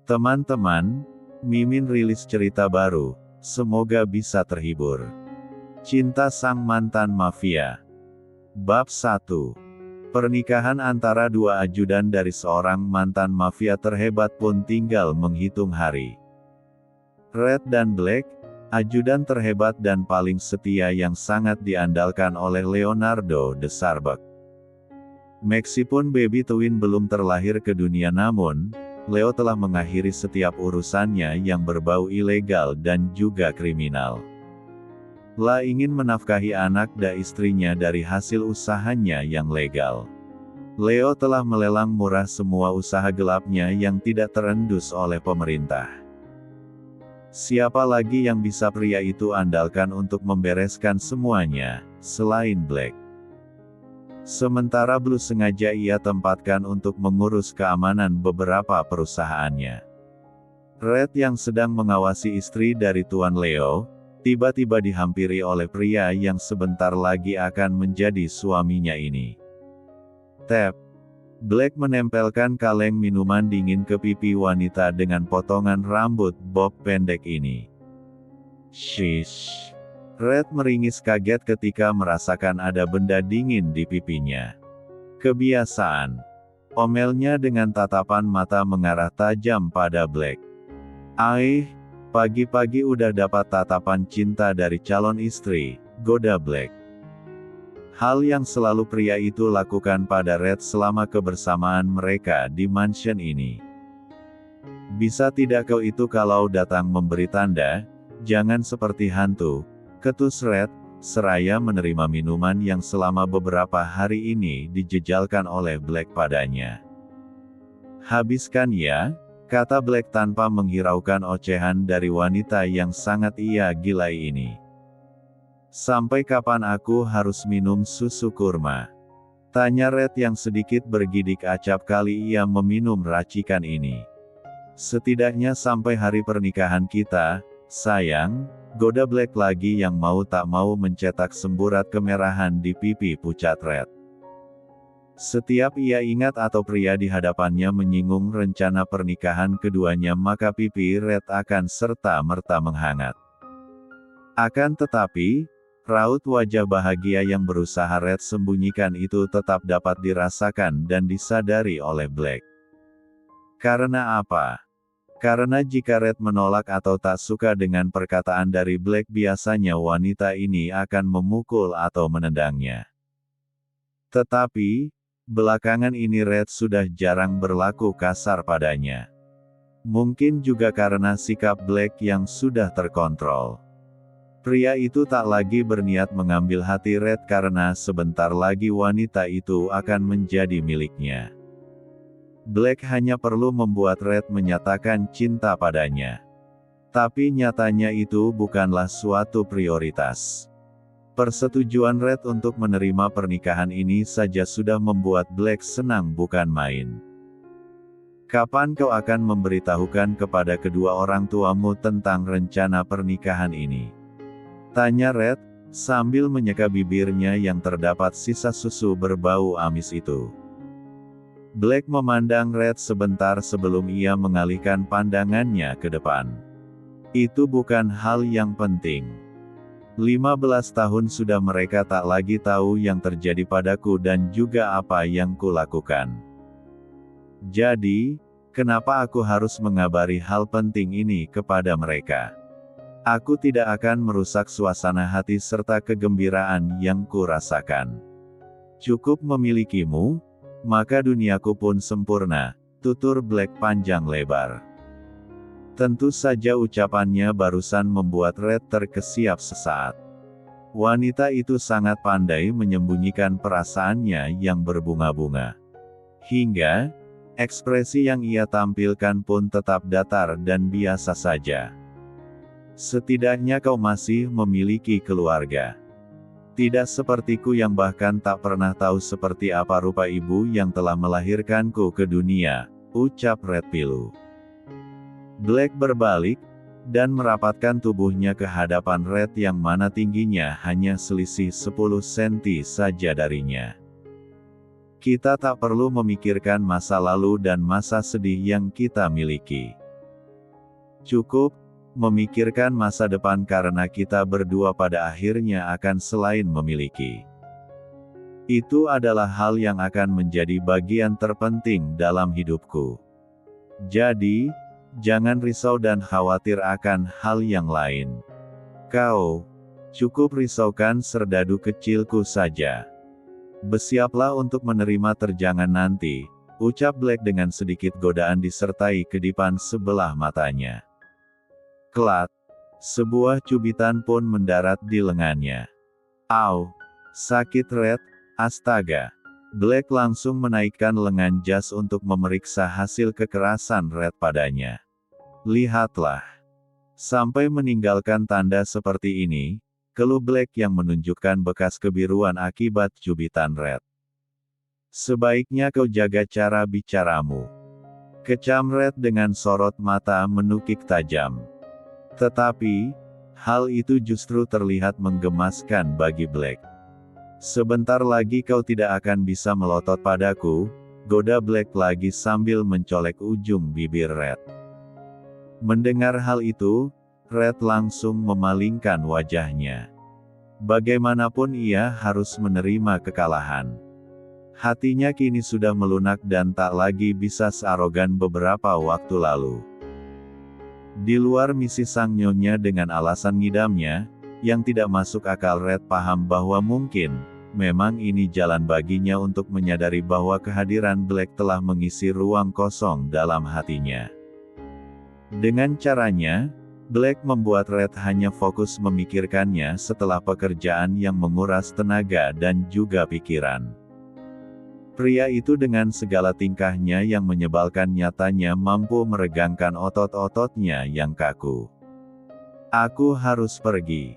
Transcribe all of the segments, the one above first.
Teman-teman, Mimin rilis cerita baru, semoga bisa terhibur. Cinta Sang Mantan Mafia. Bab 1. Pernikahan antara dua ajudan dari seorang mantan mafia terhebat pun tinggal menghitung hari. Red dan Black, ajudan terhebat dan paling setia yang sangat diandalkan oleh Leonardo de Sarbek. Meskipun baby twin belum terlahir ke dunia, namun Leo telah mengakhiri setiap urusannya yang berbau ilegal dan juga kriminal. La ingin menafkahi anak dan istrinya dari hasil usahanya yang legal. Leo telah melelang murah semua usaha gelapnya yang tidak terendus oleh pemerintah. Siapa lagi yang bisa pria itu andalkan untuk membereskan semuanya, selain Black? Sementara Blue sengaja ia tempatkan untuk mengurus keamanan beberapa perusahaannya. Red yang sedang mengawasi istri dari Tuan Leo, tiba-tiba dihampiri oleh pria yang sebentar lagi akan menjadi suaminya ini. Tap. Black menempelkan kaleng minuman dingin ke pipi wanita dengan potongan rambut bob pendek ini. Shish. Red meringis kaget ketika merasakan ada benda dingin di pipinya. Kebiasaan. Omelnya dengan tatapan mata mengarah tajam pada Black. Pagi-pagi udah dapat tatapan cinta dari calon istri, goda Black. Hal yang selalu pria itu lakukan pada Red selama kebersamaan mereka di mansion ini. Bisa tidak kau itu kalau datang memberi tanda, jangan seperti hantu, ketus Red, seraya menerima minuman yang selama beberapa hari ini dijejalkan oleh Black padanya. Habiskan ya, kata Black tanpa menghiraukan ocehan dari wanita yang sangat ia gilai ini. Sampai kapan aku harus minum susu kurma? Tanya Red yang sedikit bergidik acap kali ia meminum racikan ini. Setidaknya sampai hari pernikahan kita, sayang, goda Black lagi yang mau tak mau mencetak semburat kemerahan di pipi pucat Red. Setiap ia ingat atau pria di hadapannya menyinggung rencana pernikahan keduanya, maka pipi Red akan serta-merta menghangat. Akan tetapi, raut wajah bahagia yang berusaha Red sembunyikan itu tetap dapat dirasakan dan disadari oleh Black. Karena apa? Karena jika Red menolak atau tak suka dengan perkataan dari Black, biasanya wanita ini akan memukul atau menendangnya. Tetapi, belakangan ini Red sudah jarang berlaku kasar padanya. Mungkin juga karena sikap Black yang sudah terkontrol. Pria itu tak lagi berniat mengambil hati Red karena sebentar lagi wanita itu akan menjadi miliknya. Black hanya perlu membuat Red menyatakan cinta padanya. Tapi nyatanya itu bukanlah suatu prioritas. Persetujuan Red untuk menerima pernikahan ini saja sudah membuat Black senang bukan main. Kapan kau akan memberitahukan kepada kedua orang tuamu tentang rencana pernikahan ini? Tanya Red, sambil menyeka bibirnya yang terdapat sisa susu berbau amis itu. Black memandang Red sebentar sebelum ia mengalihkan pandangannya ke depan. Itu bukan hal yang penting. 15 tahun sudah mereka tak lagi tahu yang terjadi padaku dan juga apa yang kulakukan. Jadi, kenapa aku harus mengabari hal penting ini kepada mereka? Aku tidak akan merusak suasana hati serta kegembiraan yang kurasakan. Cukup memilikimu, maka duniaku pun sempurna, tutur Black panjang lebar. Tentu saja ucapannya barusan membuat Red terkesiap sesaat. Wanita itu sangat pandai menyembunyikan perasaannya yang berbunga-bunga. Hingga, ekspresi yang ia tampilkan pun tetap datar dan biasa saja. Setidaknya kau masih memiliki keluarga. Tidak sepertiku yang bahkan tak pernah tahu seperti apa rupa ibu yang telah melahirkanku ke dunia, ucap Red pilu. Black berbalik, dan merapatkan tubuhnya ke hadapan Red yang mana tingginya hanya selisih 10 cm saja darinya. Kita tak perlu memikirkan masa lalu dan masa sedih yang kita miliki. Cukup memikirkan masa depan karena kita berdua pada akhirnya akan selain memiliki. Itu adalah hal yang akan menjadi bagian terpenting dalam hidupku. Jadi, jangan risau dan khawatir akan hal yang lain. Kau cukup risaukan serdadu kecilku saja. Bersiaplah untuk menerima terjangan nanti, ucap Black dengan sedikit godaan disertai kedipan sebelah matanya. Kelat, sebuah cubitan pun mendarat di lengannya. Au, sakit Red, astaga. Black langsung menaikkan lengan jas untuk memeriksa hasil kekerasan Red padanya. Lihatlah. Sampai meninggalkan tanda seperti ini, keluh Black yang menunjukkan bekas kebiruan akibat cubitan Red. Sebaiknya kau jaga cara bicaramu. Kecam Red dengan sorot mata menukik tajam. Tetapi, hal itu justru terlihat menggemaskan bagi Black. Sebentar lagi kau tidak akan bisa melotot padaku, goda Black lagi sambil mencolek ujung bibir Red. Mendengar hal itu, Red langsung memalingkan wajahnya. Bagaimanapun ia harus menerima kekalahan. Hatinya kini sudah melunak dan tak lagi bisa searogan beberapa waktu lalu. Di luar misi sang nyonya dengan alasan ngidamnya, yang tidak masuk akal Red paham bahwa mungkin, memang ini jalan baginya untuk menyadari bahwa kehadiran Black telah mengisi ruang kosong dalam hatinya. Dengan caranya, Black membuat Red hanya fokus memikirkannya setelah pekerjaan yang menguras tenaga dan juga pikiran. Pria itu dengan segala tingkahnya yang menyebalkan nyatanya mampu meregangkan otot-ototnya yang kaku. Aku harus pergi.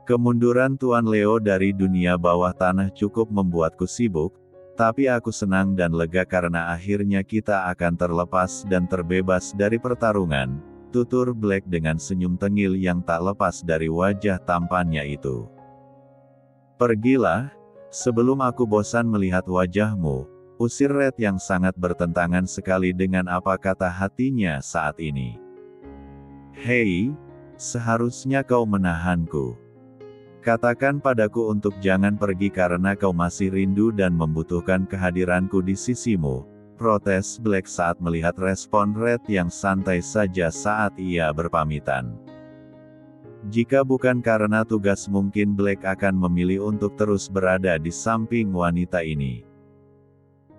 Kemunduran Tuan Leo dari dunia bawah tanah cukup membuatku sibuk, tapi aku senang dan lega karena akhirnya kita akan terlepas dan terbebas dari pertarungan, tutur Black dengan senyum tengil yang tak lepas dari wajah tampannya itu. Pergilah, sebelum aku bosan melihat wajahmu, usir Red yang sangat bertentangan sekali dengan apa kata hatinya saat ini. Hei, seharusnya kau menahanku. Katakan padaku untuk jangan pergi karena kau masih rindu dan membutuhkan kehadiranku di sisimu, protes Black saat melihat respon Red yang santai saja saat ia berpamitan. Jika bukan karena tugas mungkin Black akan memilih untuk terus berada di samping wanita ini.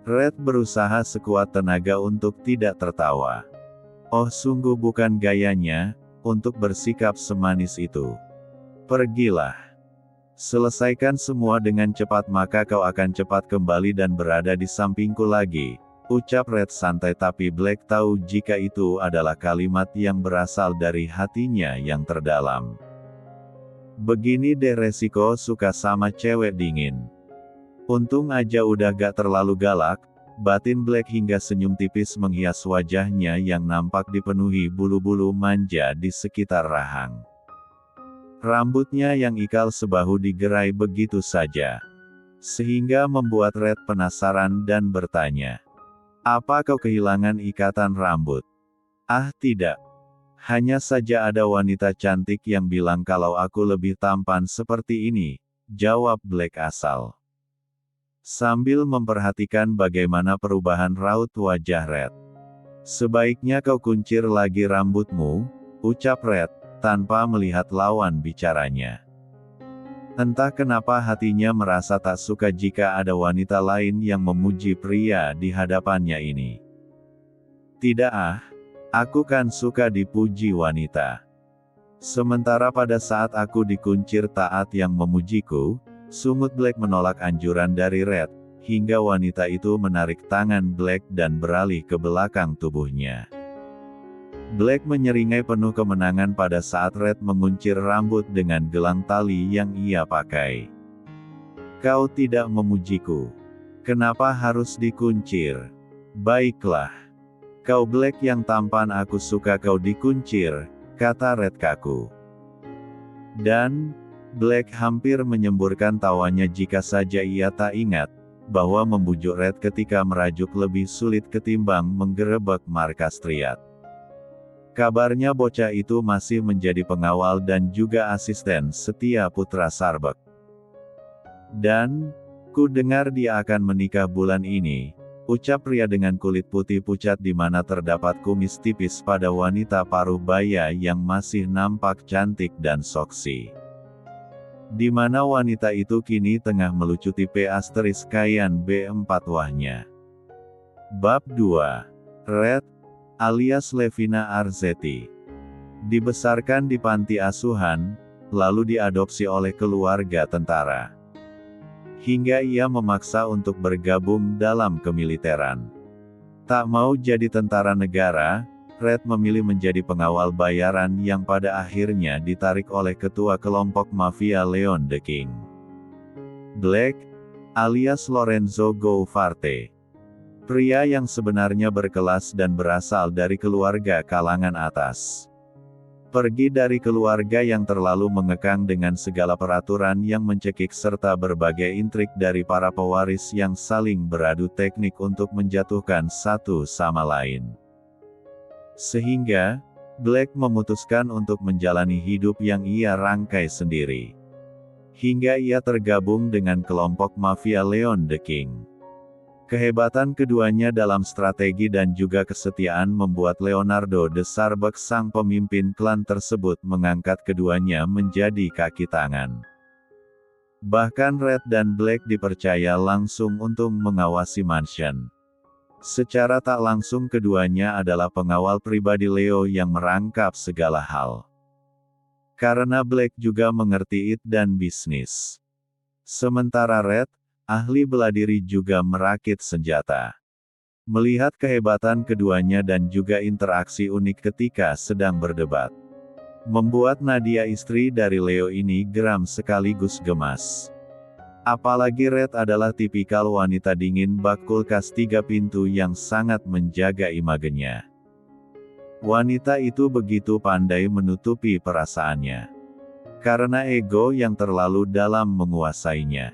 Red berusaha sekuat tenaga untuk tidak tertawa. Oh sungguh bukan gayanya, untuk bersikap semanis itu. Pergilah. Selesaikan semua dengan cepat maka kau akan cepat kembali dan berada di sampingku lagi, ucap Red santai tapi Black tahu jika itu adalah kalimat yang berasal dari hatinya yang terdalam. Begini deh resiko suka sama cewek dingin. Untung aja udah gak terlalu galak, batin Black hingga senyum tipis menghias wajahnya yang nampak dipenuhi bulu-bulu manja di sekitar rahang. Rambutnya yang ikal sebahu digerai begitu saja. Sehingga membuat Red penasaran dan bertanya. Apa kau kehilangan ikatan rambut? Ah tidak. Hanya saja ada wanita cantik yang bilang kalau aku lebih tampan seperti ini, jawab Black asal. Sambil memperhatikan bagaimana perubahan raut wajah Red. Sebaiknya kau kuncir lagi rambutmu, ucap Red, tanpa melihat lawan bicaranya. Entah kenapa hatinya merasa tak suka jika ada wanita lain yang memuji pria di hadapannya ini. Tidak aku kan suka dipuji wanita. Sementara pada saat aku dikuncir taat yang memujiku, sungut Black menolak anjuran dari Red, hingga wanita itu menarik tangan Black dan beralih ke belakang tubuhnya. Black menyeringai penuh kemenangan pada saat Red menguncir rambut dengan gelang tali yang ia pakai. Kau tidak memujiku. Kenapa harus dikuncir? Baiklah. Kau Black yang tampan aku suka kau dikuncir, kata Red kaku. Dan, Black hampir menyemburkan tawanya jika saja ia tak ingat, bahwa membujuk Red ketika merajuk lebih sulit ketimbang menggerebek markas Triad. Kabarnya bocah itu masih menjadi pengawal dan juga asisten setia putra Sarbek. Dan, ku dengar dia akan menikah bulan ini, ucap pria dengan kulit putih pucat di mana terdapat kumis tipis pada wanita paruh baya yang masih nampak cantik dan seksi. Di mana wanita itu kini tengah melucuti Kayan B4 wahnya. Bab 2. Red, alias Levina Arzetti, dibesarkan di panti asuhan, lalu diadopsi oleh keluarga tentara. Hingga ia memaksa untuk bergabung dalam kemiliteran. Tak mau jadi tentara negara, Red memilih menjadi pengawal bayaran yang pada akhirnya ditarik oleh ketua kelompok mafia Leon the King. Black, alias Lorenzo Goufarte, pria yang sebenarnya berkelas dan berasal dari keluarga kalangan atas. Pergi dari keluarga yang terlalu mengekang dengan segala peraturan yang mencekik serta berbagai intrik dari para pewaris yang saling beradu teknik untuk menjatuhkan satu sama lain. Sehingga, Black memutuskan untuk menjalani hidup yang ia rangkai sendiri. Hingga ia tergabung dengan kelompok mafia Leon the King. Kehebatan keduanya dalam strategi dan juga kesetiaan membuat Leonardo de Sarbek sang pemimpin klan tersebut mengangkat keduanya menjadi kaki tangan. Bahkan Red dan Black dipercaya langsung untuk mengawasi mansion. Secara tak langsung keduanya adalah pengawal pribadi Leo yang merangkap segala hal. Karena Black juga mengerti it dan bisnis. Sementara Red, ahli bela diri juga merakit senjata. Melihat kehebatan keduanya dan juga interaksi unik ketika sedang berdebat, membuat Nadia istri dari Leo ini geram sekaligus gemas. Apalagi Red adalah tipikal wanita dingin bak kulkas 3 pintu yang sangat menjaga imagenya. Wanita itu begitu pandai menutupi perasaannya. Karena ego yang terlalu dalam menguasainya.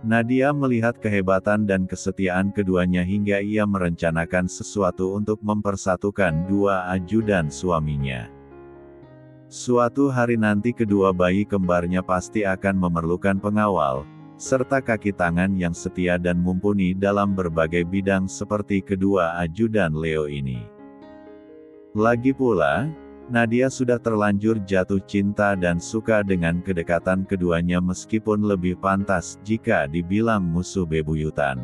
Nadia melihat kehebatan dan kesetiaan keduanya hingga ia merencanakan sesuatu untuk mempersatukan dua ajudan suaminya. Suatu hari nanti kedua bayi kembarnya pasti akan memerlukan pengawal, serta kaki tangan yang setia dan mumpuni dalam berbagai bidang seperti kedua ajudan Leo ini. Lagi pula, Nadia sudah terlanjur jatuh cinta dan suka dengan kedekatan keduanya meskipun lebih pantas jika dibilang musuh bebuyutan.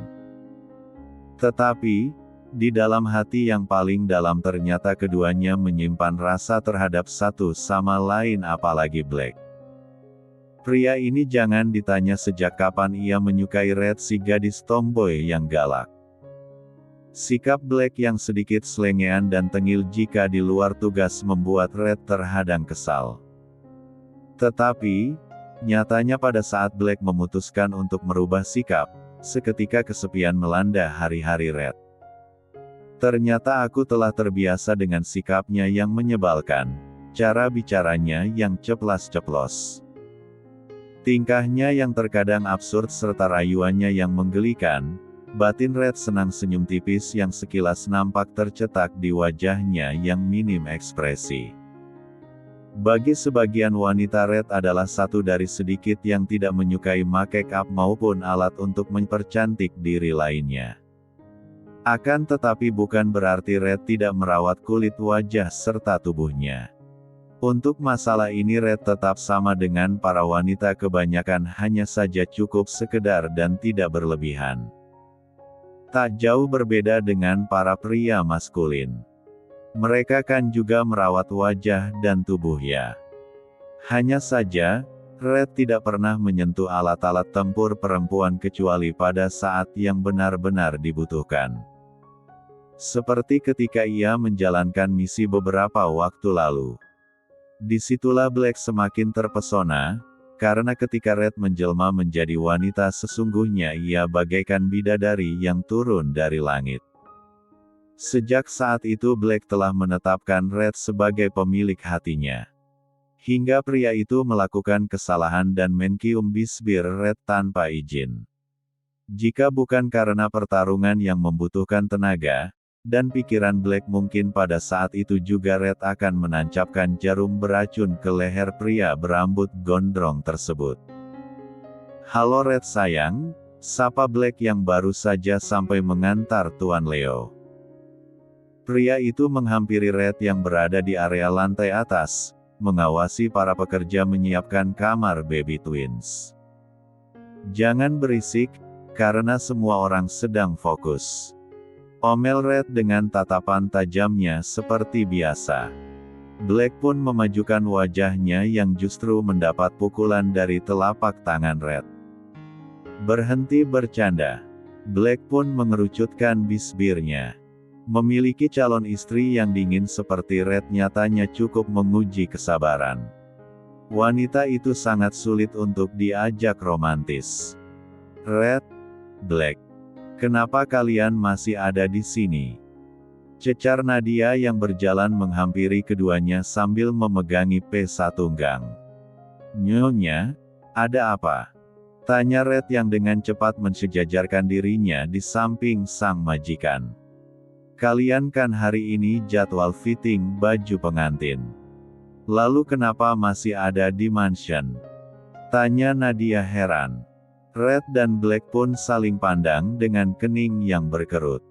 Tetapi, di dalam hati yang paling dalam ternyata keduanya menyimpan rasa terhadap satu sama lain apalagi Black. Pria ini jangan ditanya sejak kapan ia menyukai Red si gadis tomboy yang galak. Sikap Black yang sedikit selengean dan tengil jika di luar tugas membuat Red terhadang kesal. Tetapi, nyatanya pada saat Black memutuskan untuk merubah sikap, seketika kesepian melanda hari-hari Red. Ternyata aku telah terbiasa dengan sikapnya yang menyebalkan, cara bicaranya yang ceplas-ceplos. Tingkahnya yang terkadang absurd serta rayuannya yang menggelikan, batin Red senang senyum tipis yang sekilas nampak tercetak di wajahnya yang minim ekspresi. Bagi sebagian wanita Red adalah satu dari sedikit yang tidak menyukai make up maupun alat untuk mempercantik diri lainnya. Akan tetapi bukan berarti Red tidak merawat kulit wajah serta tubuhnya. Untuk masalah ini Red tetap sama dengan para wanita kebanyakan hanya saja cukup sekedar dan tidak berlebihan. Tak jauh berbeda dengan para pria maskulin. Mereka kan juga merawat wajah dan tubuhnya. Hanya saja, Red tidak pernah menyentuh alat-alat tempur perempuan kecuali pada saat yang benar-benar dibutuhkan. Seperti ketika ia menjalankan misi beberapa waktu lalu. Disitulah Black semakin terpesona, karena ketika Red menjelma menjadi wanita sesungguhnya ia bagaikan bidadari yang turun dari langit. Sejak saat itu Black telah menetapkan Red sebagai pemilik hatinya. Hingga pria itu melakukan kesalahan dan mencium bisbir Red tanpa izin. Jika bukan karena pertarungan yang membutuhkan tenaga dan pikiran Black, mungkin pada saat itu juga Red akan menancapkan jarum beracun ke leher pria berambut gondrong tersebut. "Halo Red sayang," sapa Black yang baru saja sampai mengantar Tuan Leo. Pria itu menghampiri Red yang berada di area lantai atas, mengawasi para pekerja menyiapkan kamar baby twins. "Jangan berisik, karena semua orang sedang fokus," omel Red dengan tatapan tajamnya seperti biasa. Black pun memajukan wajahnya yang justru mendapat pukulan dari telapak tangan Red. "Berhenti bercanda." Black pun mengerucutkan bisbirnya. Memiliki calon istri yang dingin seperti Red nyatanya cukup menguji kesabaran. Wanita itu sangat sulit untuk diajak romantis. "Red, Black, kenapa kalian masih ada di sini?" cecar Nadia yang berjalan menghampiri keduanya sambil memegangi pesa tunggang. "Nyonya, ada apa?" tanya Red yang dengan cepat mensejajarkan dirinya di samping sang majikan. "Kalian kan hari ini jadwal fitting baju pengantin. Lalu kenapa masih ada di mansion?" tanya Nadia heran. Red dan Black pun saling pandang dengan kening yang berkerut.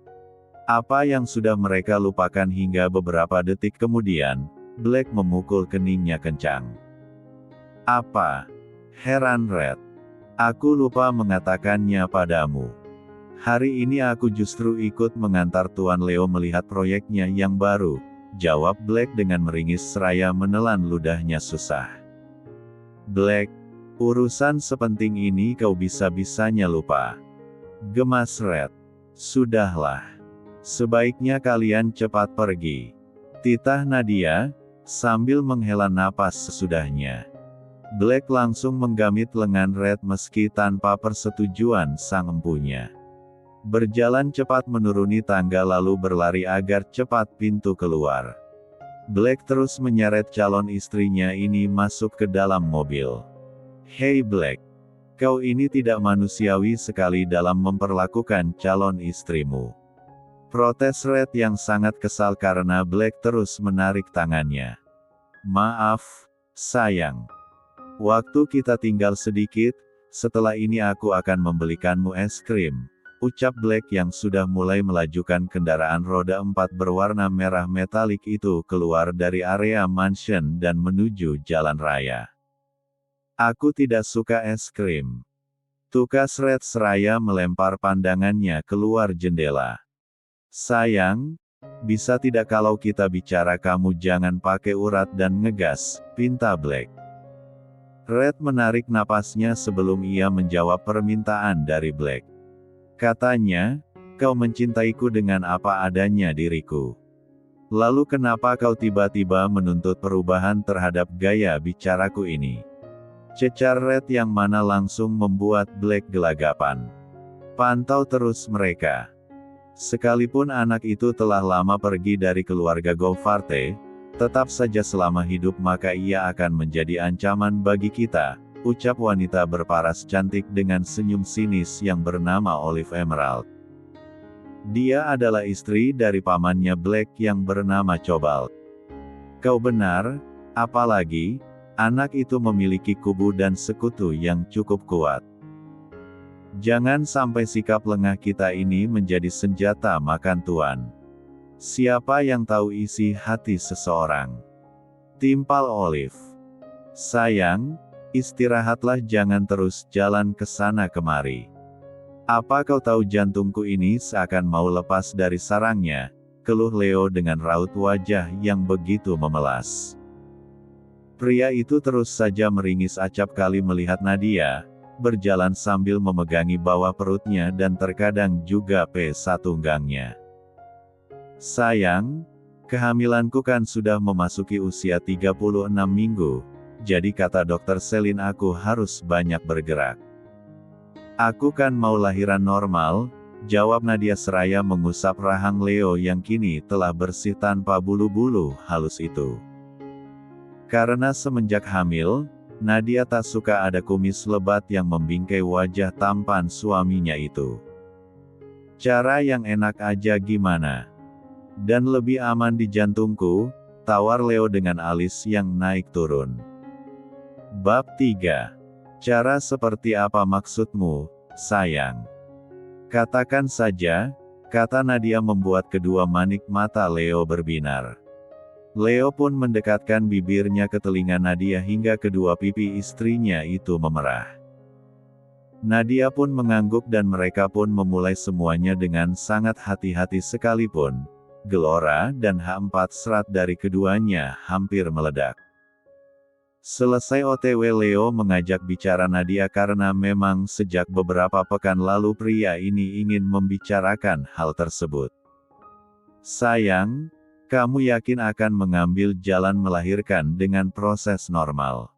Apa yang sudah mereka lupakan hingga beberapa detik kemudian, Black memukul keningnya kencang. "Apa?" heran Red. "Aku lupa mengatakannya padamu. Hari ini aku justru ikut mengantar Tuan Leo melihat proyeknya yang baru," jawab Black dengan meringis seraya menelan ludahnya susah. "Black, urusan sepenting ini kau bisa-bisanya lupa," gemas Red. "Sudahlah. Sebaiknya kalian cepat pergi," titah Nadia, sambil menghela napas sesudahnya. Black langsung menggamit lengan Red meski tanpa persetujuan sang empunya. Berjalan cepat menuruni tangga lalu berlari agar cepat pintu keluar. Black terus menyeret calon istrinya ini masuk ke dalam mobil. "Hei Black, kau ini tidak manusiawi sekali dalam memperlakukan calon istrimu," protes Red yang sangat kesal karena Black terus menarik tangannya. "Maaf, sayang. Waktu kita tinggal sedikit, setelah ini aku akan membelikanmu es krim," ucap Black yang sudah mulai melajukan kendaraan roda 4 berwarna merah metalik itu keluar dari area mansion dan menuju jalan raya. "Aku tidak suka es krim," tukas Red seraya melempar pandangannya keluar jendela. "Sayang, bisa tidak kalau kita bicara kamu jangan pakai urat dan ngegas," pinta Black. Red menarik napasnya sebelum ia menjawab permintaan dari Black. Katanya, "Kau mencintaiku dengan apa adanya diriku. Lalu kenapa kau tiba-tiba menuntut perubahan terhadap gaya bicaraku ini?" cecar Red yang mana langsung membuat Black gelagapan. Pantau terus mereka. Sekalipun anak itu telah lama pergi dari keluarga Gofarte, tetap saja selama hidup maka ia akan menjadi ancaman bagi kita, ucap wanita berparas cantik dengan senyum sinis yang bernama Olive Emerald. Dia adalah istri dari pamannya Black yang bernama Cobalt. "Kau benar, apalagi, anak itu memiliki kubu dan sekutu yang cukup kuat. Jangan sampai sikap lengah kita ini menjadi senjata makan tuan. Siapa yang tahu isi hati seseorang?" timpal Olive. "Sayang, istirahatlah jangan terus jalan ke sana kemari. Apa kau tahu jantungku ini seakan mau lepas dari sarangnya," keluh Leo dengan raut wajah yang begitu memelas. Pria itu terus saja meringis acap kali melihat Nadia, berjalan sambil memegangi bawah perutnya dan terkadang juga pesa tunggangnya. "Sayang, kehamilanku kan sudah memasuki usia 36 minggu, jadi kata dokter Selin aku harus banyak bergerak. Aku kan mau lahiran normal, jawab Nadia seraya mengusap rahang Leo yang kini telah bersih tanpa bulu-bulu halus itu. Karena semenjak hamil, Nadia tak suka ada kumis lebat yang membingkai wajah tampan suaminya itu. Cara yang enak aja gimana? Dan lebih aman di jantungku, tawar Leo dengan alis yang naik turun. Bab 3. Cara seperti apa maksudmu, sayang? Katakan saja, kata Nadia membuat kedua manik mata Leo berbinar. Leo pun mendekatkan bibirnya ke telinga Nadia hingga kedua pipi istrinya itu memerah. Nadia pun mengangguk dan mereka pun memulai semuanya dengan sangat hati-hati sekalipun. Gelora dan H4 serat dari keduanya hampir meledak. Selesai OTW Leo mengajak bicara Nadia karena memang sejak beberapa pekan lalu pria ini ingin membicarakan hal tersebut. Sayang, kamu yakin akan mengambil jalan melahirkan dengan proses normal?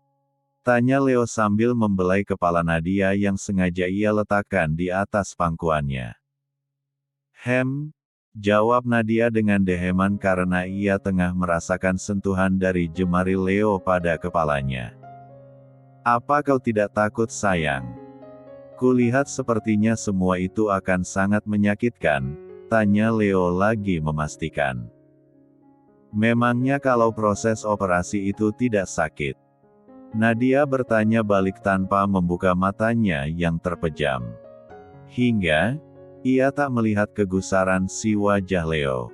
Tanya Leo sambil membelai kepala Nadia yang sengaja ia letakkan di atas pangkuannya. Jawab Nadia dengan deheman karena ia tengah merasakan sentuhan dari jemari Leo pada kepalanya. Apa kau tidak takut sayang? Kulihat sepertinya semua itu akan sangat menyakitkan, tanya Leo lagi memastikan. Memangnya kalau proses operasi itu tidak sakit? Nadia bertanya balik tanpa membuka matanya yang terpejam. Hingga ia tak melihat kegusaran si wajah Leo.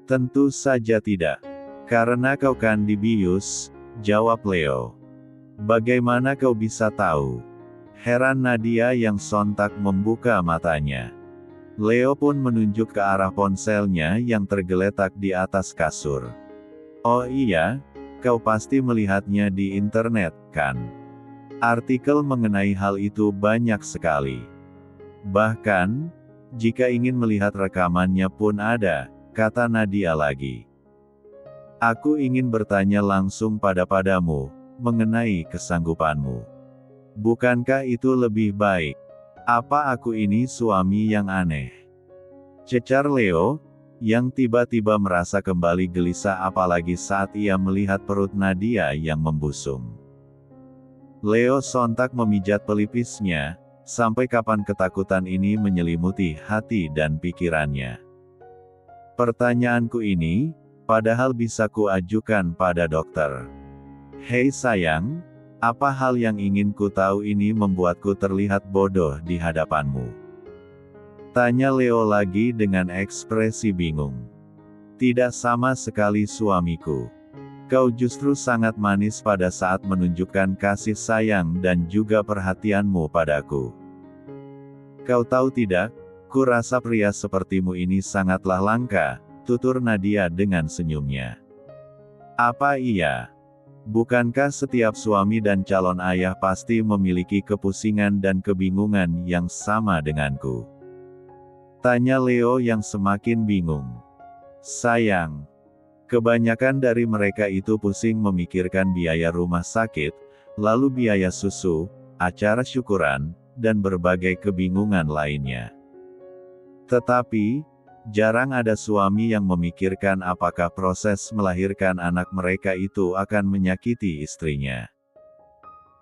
Tentu saja tidak. Karena kau kan dibius, jawab Leo. Bagaimana kau bisa tahu? Heran Nadia yang sontak membuka matanya. Leo pun menunjuk ke arah ponselnya yang tergeletak di atas kasur. Oh iya, kau pasti melihatnya di internet, kan? Artikel mengenai hal itu banyak sekali. Bahkan, jika ingin melihat rekamannya pun ada, kata Nadia lagi. Aku ingin bertanya langsung padamu, mengenai kesanggupanmu. Bukankah itu lebih baik? Apa aku ini suami yang aneh? Cecar Leo, yang tiba-tiba merasa kembali gelisah apalagi saat ia melihat perut Nadia yang membusung. Leo sontak memijat pelipisnya. Sampai kapan ketakutan ini menyelimuti hati dan pikirannya? Pertanyaanku ini, padahal bisa kuajukan pada dokter. Hei sayang, apa hal yang ingin ku tahu ini membuatku terlihat bodoh di hadapanmu? Tanya Leo lagi dengan ekspresi bingung. Tidak sama sekali suamiku. Kau justru sangat manis pada saat menunjukkan kasih sayang dan juga perhatianmu padaku. Kau tahu tidak, ku rasa pria sepertimu ini sangatlah langka, tutur Nadia dengan senyumnya. Apa iya? Bukankah setiap suami dan calon ayah pasti memiliki kepusingan dan kebingungan yang sama denganku? Tanya Leo yang semakin bingung. Sayang, kebanyakan dari mereka itu pusing memikirkan biaya rumah sakit, lalu biaya susu, acara syukuran, dan berbagai kebingungan lainnya. Tetapi, jarang ada suami yang memikirkan apakah proses melahirkan anak mereka itu akan menyakiti istrinya.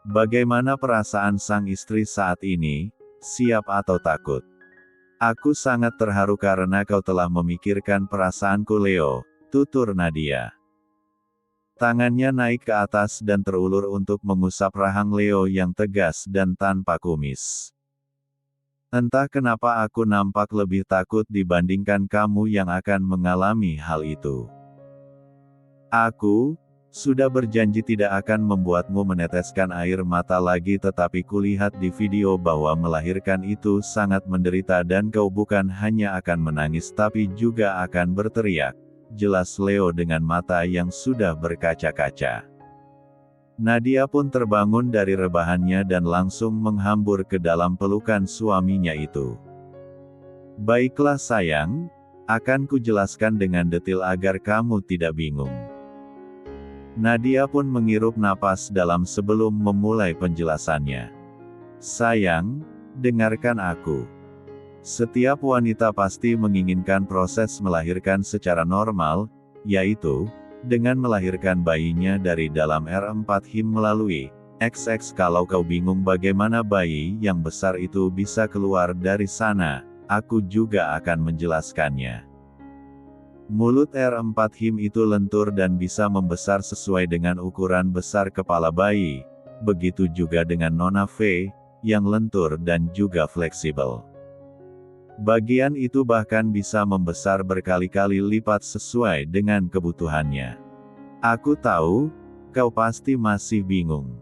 Bagaimana perasaan sang istri saat ini, siap atau takut? Aku sangat terharu karena kau telah memikirkan perasaanku Leo, tutur Nadia. Tangannya naik ke atas dan terulur untuk mengusap rahang Leo yang tegas dan tanpa kumis. Entah kenapa aku nampak lebih takut dibandingkan kamu yang akan mengalami hal itu. Aku sudah berjanji tidak akan membuatmu meneteskan air mata lagi tetapi kulihat di video bahwa melahirkan itu sangat menderita dan kau bukan hanya akan menangis tapi juga akan berteriak. Jelas Leo dengan mata yang sudah berkaca-kaca. Nadia pun terbangun dari rebahannya dan langsung menghambur ke dalam pelukan suaminya itu. Baiklah sayang, akan kujelaskan dengan detail agar kamu tidak bingung. Nadia pun menghirup napas dalam sebelum memulai penjelasannya. Sayang, dengarkan aku. Setiap wanita pasti menginginkan proses melahirkan secara normal, yaitu dengan melahirkan bayinya dari dalam R4 him melalui XX. Kalau kau bingung bagaimana bayi yang besar itu bisa keluar dari sana, aku juga akan menjelaskannya. Mulut R4 him itu lentur dan bisa membesar sesuai dengan ukuran besar kepala bayi. Begitu juga dengan Nona V, yang lentur dan juga fleksibel. Bagian itu bahkan bisa membesar berkali-kali lipat sesuai dengan kebutuhannya. Aku tahu, kau pasti masih bingung.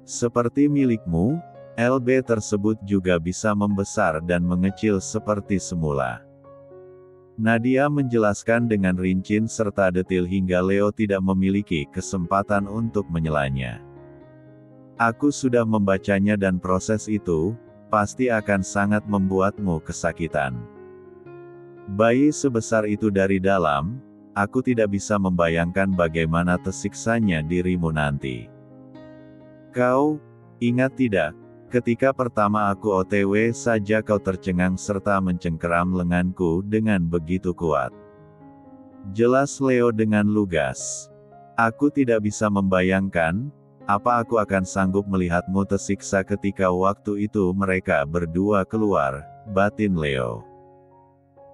Seperti milikmu, LB tersebut juga bisa membesar dan mengecil seperti semula. Nadia menjelaskan dengan rinci serta detil hingga Leo tidak memiliki kesempatan untuk menyelanya. Aku sudah membacanya dan proses itu pasti akan sangat membuatmu kesakitan. Bayi sebesar itu dari dalam, aku tidak bisa membayangkan bagaimana tersiksanya dirimu nanti. Kau ingat tidak, ketika pertama aku OTW saja kau tercengang serta mencengkeram lenganku dengan begitu kuat. Jelas Leo dengan lugas. Aku tidak bisa membayangkan, apa aku akan sanggup melihatmu tersiksa ketika waktu itu mereka berdua keluar, batin Leo.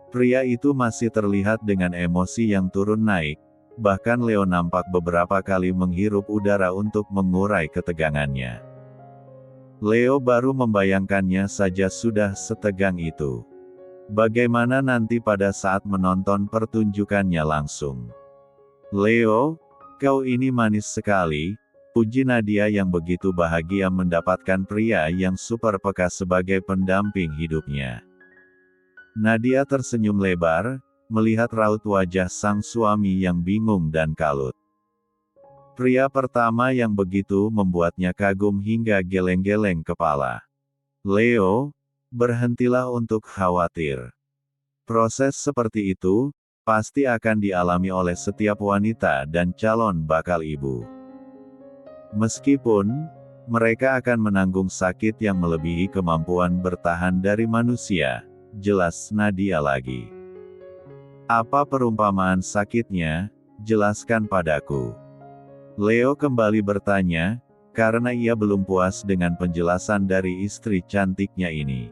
Pria itu masih terlihat dengan emosi yang turun naik, bahkan Leo nampak beberapa kali menghirup udara untuk mengurai ketegangannya. Leo baru membayangkannya saja sudah setegang itu. Bagaimana nanti pada saat menonton pertunjukannya langsung? Leo, kau ini manis sekali, puji Nadia yang begitu bahagia mendapatkan pria yang super peka sebagai pendamping hidupnya. Nadia tersenyum lebar, melihat raut wajah sang suami yang bingung dan kalut. Pria pertama yang begitu membuatnya kagum hingga geleng-geleng kepala. Leo, berhentilah untuk khawatir. Proses seperti itu pasti akan dialami oleh setiap wanita dan calon bakal ibu. Meskipun mereka akan menanggung sakit yang melebihi kemampuan bertahan dari manusia, jelas Nadia lagi. Apa perumpamaan sakitnya? Jelaskan padaku. Leo kembali bertanya, karena ia belum puas dengan penjelasan dari istri cantiknya ini.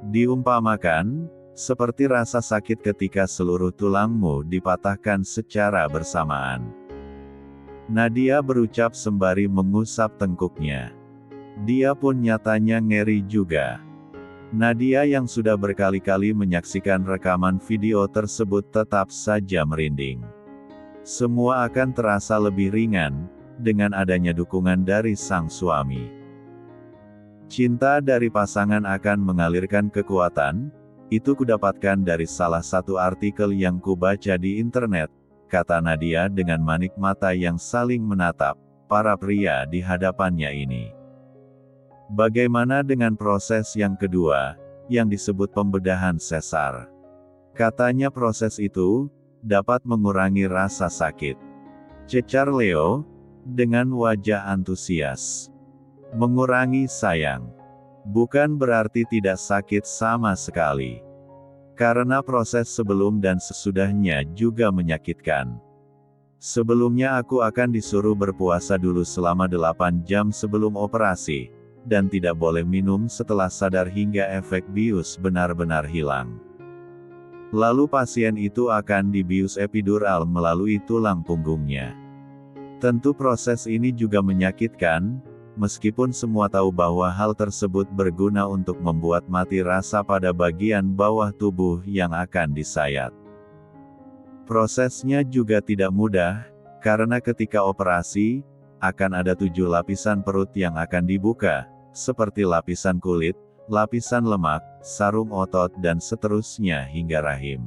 Diumpamakan, seperti rasa sakit ketika seluruh tulangmu dipatahkan secara bersamaan. Nadia berucap sembari mengusap tengkuknya. Dia pun nyatanya ngeri juga. Nadia yang sudah berkali-kali menyaksikan rekaman video tersebut tetap saja merinding. Semua akan terasa lebih ringan, dengan adanya dukungan dari sang suami. Cinta dari pasangan akan mengalirkan kekuatan, itu kudapatkan dari salah satu artikel yang kubaca di internet, kata Nadia dengan manik mata yang saling menatap para pria di hadapannya ini. Bagaimana dengan proses yang kedua, yang disebut pembedahan sesar? Katanya proses itu dapat mengurangi rasa sakit. Cecar Leo dengan wajah antusias. Mengurangi sayang. Bukan berarti tidak sakit sama sekali. Karena proses sebelum dan sesudahnya juga menyakitkan. Sebelumnya aku akan disuruh berpuasa dulu selama 8 jam sebelum operasi, dan tidak boleh minum setelah sadar hingga efek bius benar-benar hilang. Lalu pasien itu akan dibius epidural melalui tulang punggungnya. Tentu proses ini juga menyakitkan, meskipun semua tahu bahwa hal tersebut berguna untuk membuat mati rasa pada bagian bawah tubuh yang akan disayat. Prosesnya juga tidak mudah, karena ketika operasi, akan ada 7 lapisan perut yang akan dibuka, seperti lapisan kulit, lapisan lemak, sarung otot dan seterusnya hingga rahim.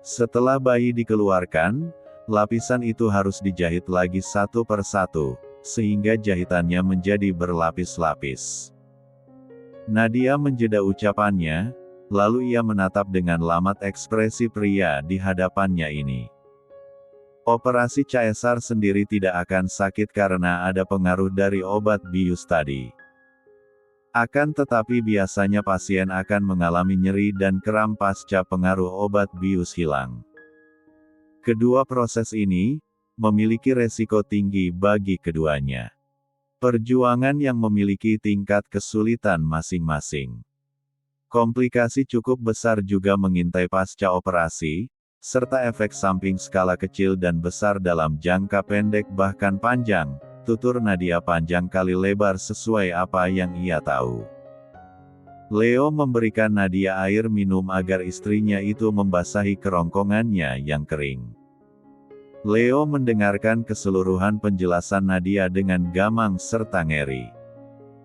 Setelah bayi dikeluarkan, lapisan itu harus dijahit lagi satu per satu, sehingga jahitannya menjadi berlapis-lapis. Nadia menjeda ucapannya, lalu ia menatap dengan lamat ekspresi pria di hadapannya ini. Operasi caesar sendiri tidak akan sakit karena ada pengaruh dari obat bius tadi. Akan tetapi biasanya pasien akan mengalami nyeri dan kram pasca pengaruh obat bius hilang. Kedua proses ini memiliki resiko tinggi bagi keduanya. Perjuangan yang memiliki tingkat kesulitan masing-masing. Komplikasi cukup besar juga mengintai pasca operasi, serta efek samping skala kecil dan besar dalam jangka pendek bahkan panjang, tutur Nadia panjang kali lebar sesuai apa yang ia tahu. Leo memberikan Nadia air minum agar istrinya itu membasahi kerongkongannya yang kering. Leo mendengarkan keseluruhan penjelasan Nadia dengan gamang serta ngeri.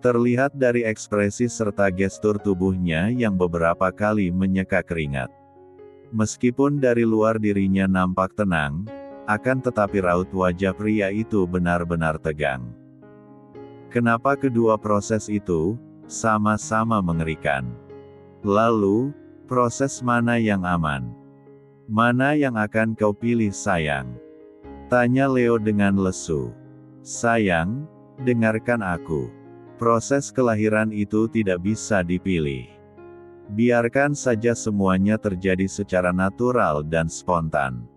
Terlihat dari ekspresi serta gestur tubuhnya yang beberapa kali menyeka keringat. Meskipun dari luar dirinya nampak tenang, akan tetapi raut wajah pria itu benar-benar tegang. Kenapa kedua proses itu sama-sama mengerikan? Lalu, proses mana yang aman? Mana yang akan kau pilih sayang? Tanya Leo dengan lesu. Sayang, dengarkan aku. Proses kelahiran itu tidak bisa dipilih. Biarkan saja semuanya terjadi secara natural dan spontan.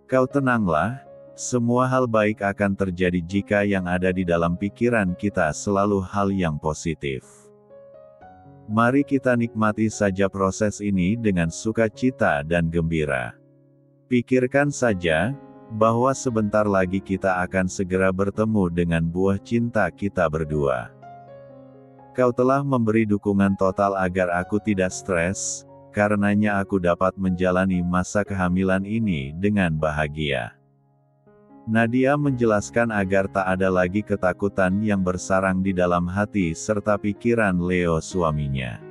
Kau tenanglah, semua hal baik akan terjadi jika yang ada di dalam pikiran kita selalu hal yang positif. Mari kita nikmati saja proses ini dengan sukacita dan gembira. Pikirkan saja, bahwa sebentar lagi kita akan segera bertemu dengan buah cinta kita berdua. Kau telah memberi dukungan total agar aku tidak stres, karenanya aku dapat menjalani masa kehamilan ini dengan bahagia. Nadia menjelaskan agar tak ada lagi ketakutan yang bersarang di dalam hati serta pikiran Leo suaminya.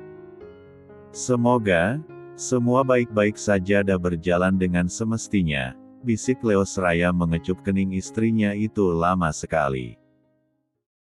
Semoga semua baik-baik saja dan berjalan dengan semestinya, bisik Leo seraya mengecup kening istrinya itu lama sekali.